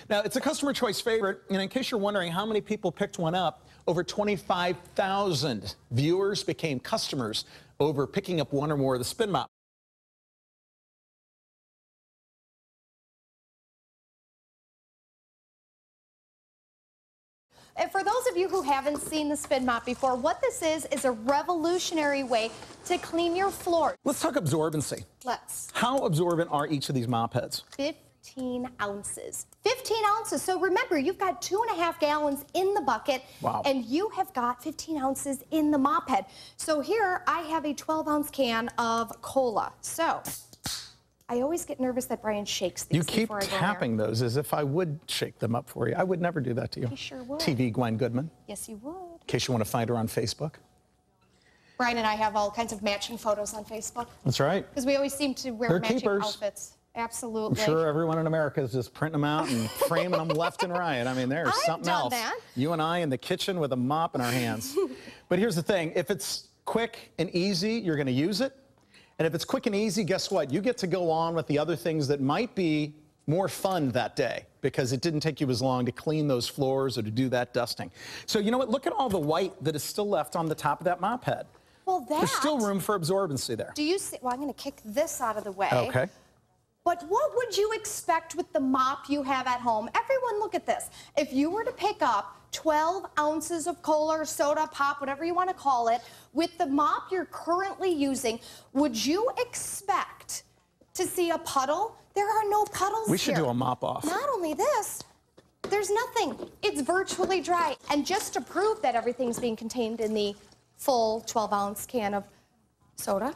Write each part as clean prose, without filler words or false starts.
Now, it's a customer choice favorite, and in case you're wondering how many people picked one up, over 25,000 viewers became customers over picking up one or more of the Spin Mop. And for those of you who haven't seen the Spin Mop before, what this is a revolutionary way to clean your floor. Let's talk absorbency. Let's. How absorbent are each of these mop heads? 15 ounces. 15 ounces. So remember, you've got 2.5 gallons in the bucket. Wow. And you have got 15 ounces in the mop head. So here I have a 12-ounce can of cola. So I always get nervous that Brian shakes these. You keep tapping those as if I would shake them up for you. I would never do that to you. You sure would. TV Gwen Goodman. Yes, you would. In case you want to find her on Facebook. Brian and I have all kinds of matching photos on Facebook. That's right. Because we always seem to wear matching outfits. Absolutely. I'm sure everyone in America is just printing them out and framing them left and right. I mean, there's something else. That. You and I in the kitchen with a mop in our hands. But here's the thing. If it's quick and easy, you're going to use it. And if it's quick and easy, guess what? You get to go on with the other things that might be more fun that day because it didn't take you as long to clean those floors or to do that dusting. So you know what? Look at all the white that is still left on the top of that mop head. Well, there's still room for absorbency there. Do you see? Well, I'm going to kick this out of the way. Okay. But what would you expect with the mop you have at home? Everyone, look at this. If you were to pick up 12 ounces of cola or soda, pop, whatever you want to call it, with the mop you're currently using, would you expect to see a puddle? There are no puddles here. We should do a mop off. Not only this, there's nothing. It's virtually dry. And just to prove that everything's being contained in the full 12-ounce can of soda.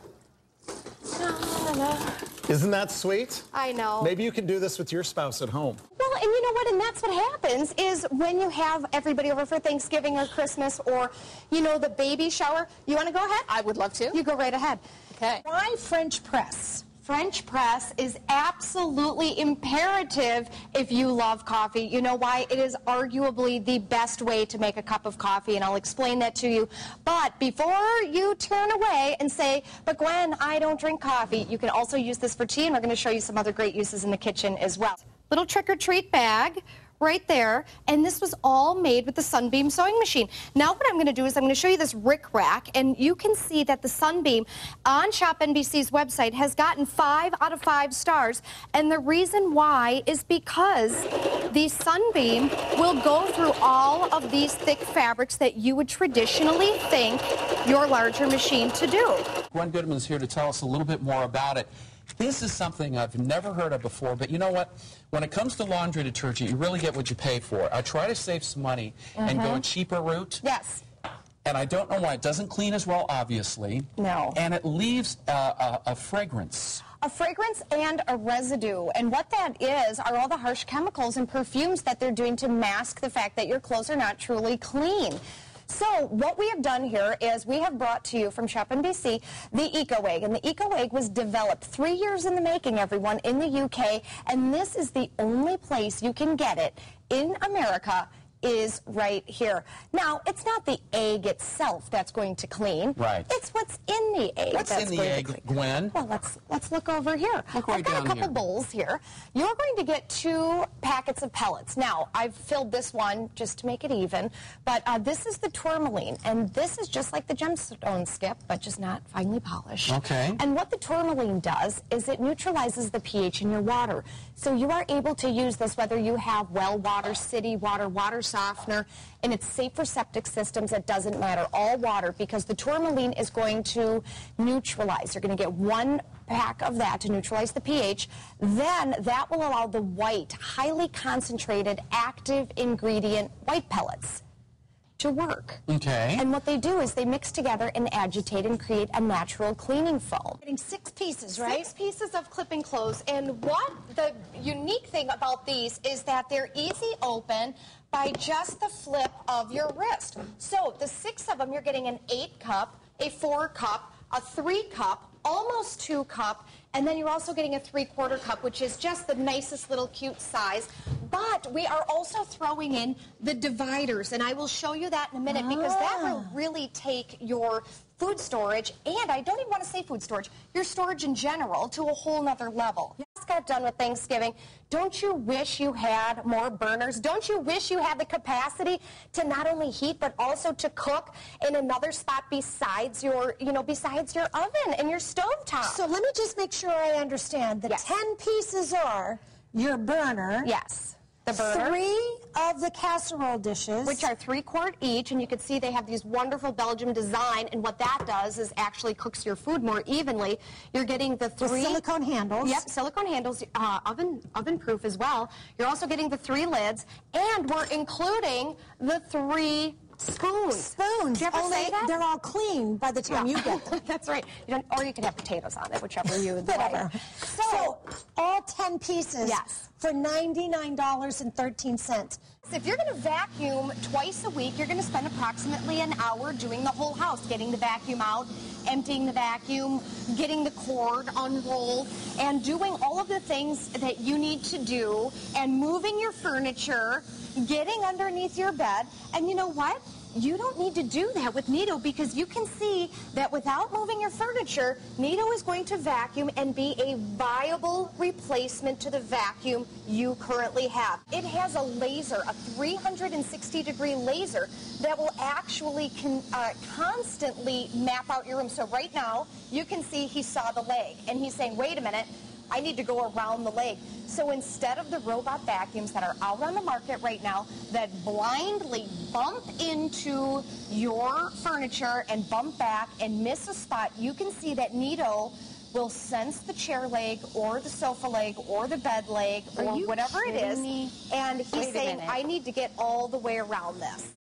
Isn't that sweet? I know. Maybe you can do this with your spouse at home. Well, and you know what? And that's what happens is when you have everybody over for Thanksgiving or Christmas or, you know, the baby shower. You want to go ahead? I would love to. You go right ahead. Okay. Why French press? French press is absolutely imperative if you love coffee. You know why? It is arguably the best way to make a cup of coffee, and I'll explain that to you. But before you turn away and say, but Gwen, I don't drink coffee, you can also use this for tea, and we're going to show you some other great uses in the kitchen as well. Little trick-or-treat bag right there, and this was all made with the Sunbeam sewing machine. Now what I'm going to do is I'm going to show you this Rick Rack, and you can see that the Sunbeam on Shop NBC's website has gotten 5 out of 5 stars, and the reason why is because the Sunbeam will go through all of these thick fabrics that you would traditionally think your larger machine to do. Gwen Goodman's here to tell us a little bit more about it. This is something I've never heard of before, but you know what? When it comes to laundry detergent, you really get what you pay for. I try to save some money and go a cheaper route. Yes. And I don't know why. It doesn't clean as well, obviously. No. And it leaves a fragrance. A fragrance and a residue. And what that is are all the harsh chemicals and perfumes that they're doing to mask the fact that your clothes are not truly clean. So what we have done here is we have brought to you from Shop NBC the Eco Egg. And the Eco Egg was developed 3 years in the making, everyone, in the UK. And this is the only place you can get it in America is right here. Now, it's not the egg itself that's going to clean. Right. It's what's in the egg. What's in the egg, Gwen? Well, let's look over here. Look right I've got down a couple here. bowls here. You're going to get 2 packets of pellets. Now, I've filled this one just to make it even, but this is the tourmaline, and this is just like the gemstone skip, but just not finely polished. Okay. And what the tourmaline does is it neutralizes the pH in your water. So you are able to use this whether you have well water, city water, water softener, and it's safe for septic systems. It doesn't matter, all water, because the tourmaline is going to neutralize. You're going to get 1 pack of that to neutralize the pH. Then that will allow the white, highly concentrated, active ingredient white pellets to work. Okay. And what they do is they mix together and agitate and create a natural cleaning foam. Getting 6 pieces, right? 6 pieces of clipping clothes. And what the unique thing about these is that they're easy open by just the flip of your wrist. So the 6 of them, you're getting an 8 cup, a 4 cup, a 3 cup, almost 2 cup, and then you're also getting a 3/4 cup, which is just the nicest little cute size. But we are also throwing in the dividers, and I will show you that in a minute because that will really take your food storage, and I don't even want to say food storage, your storage in general, to a whole nother level. just got done with Thanksgiving. Don't you wish you had more burners? Don't you wish you had the capacity to not only heat but also to cook in another spot besides your, besides your oven and your stovetop? So let me just make sure I understand. The 10 pieces are your burner. Yes. The burner. 3 of the casserole dishes. Which are 3-quart each, and you can see they have these wonderful Belgium design, and what that does is actually cooks your food more evenly. You're getting the 3... With silicone handles. Yep, silicone handles, oven-proof as well. You're also getting the 3 lids, and we're including the 3 spoons. Spoons. Did you ever say that? They're all clean by the time you get them. That's right. Or you can have potatoes on it, whichever you would Whatever. like. So all 10 pieces for $99.13. If you're going to vacuum twice a week, you're going to spend approximately an hour doing the whole house, getting the vacuum out, emptying the vacuum, getting the cord unrolled, and doing all of the things that you need to do, and moving your furniture, getting underneath your bed. And you know what? You don't need to do that with Nito, because you can see that without moving your furniture, Nito is going to vacuum and be a viable replacement to the vacuum you currently have. It has a laser, a 360-degree laser that will actually constantly map out your room. So right now, you can see he saw the leg, and he's saying, wait a minute, I need to go around the leg. So instead of the robot vacuums that are out on the market right now that blindly bump into your furniture and bump back and miss a spot, you can see that Nito will sense the chair leg or the sofa leg or the bed leg or whatever it is, and he's saying, I need to get all the way around this.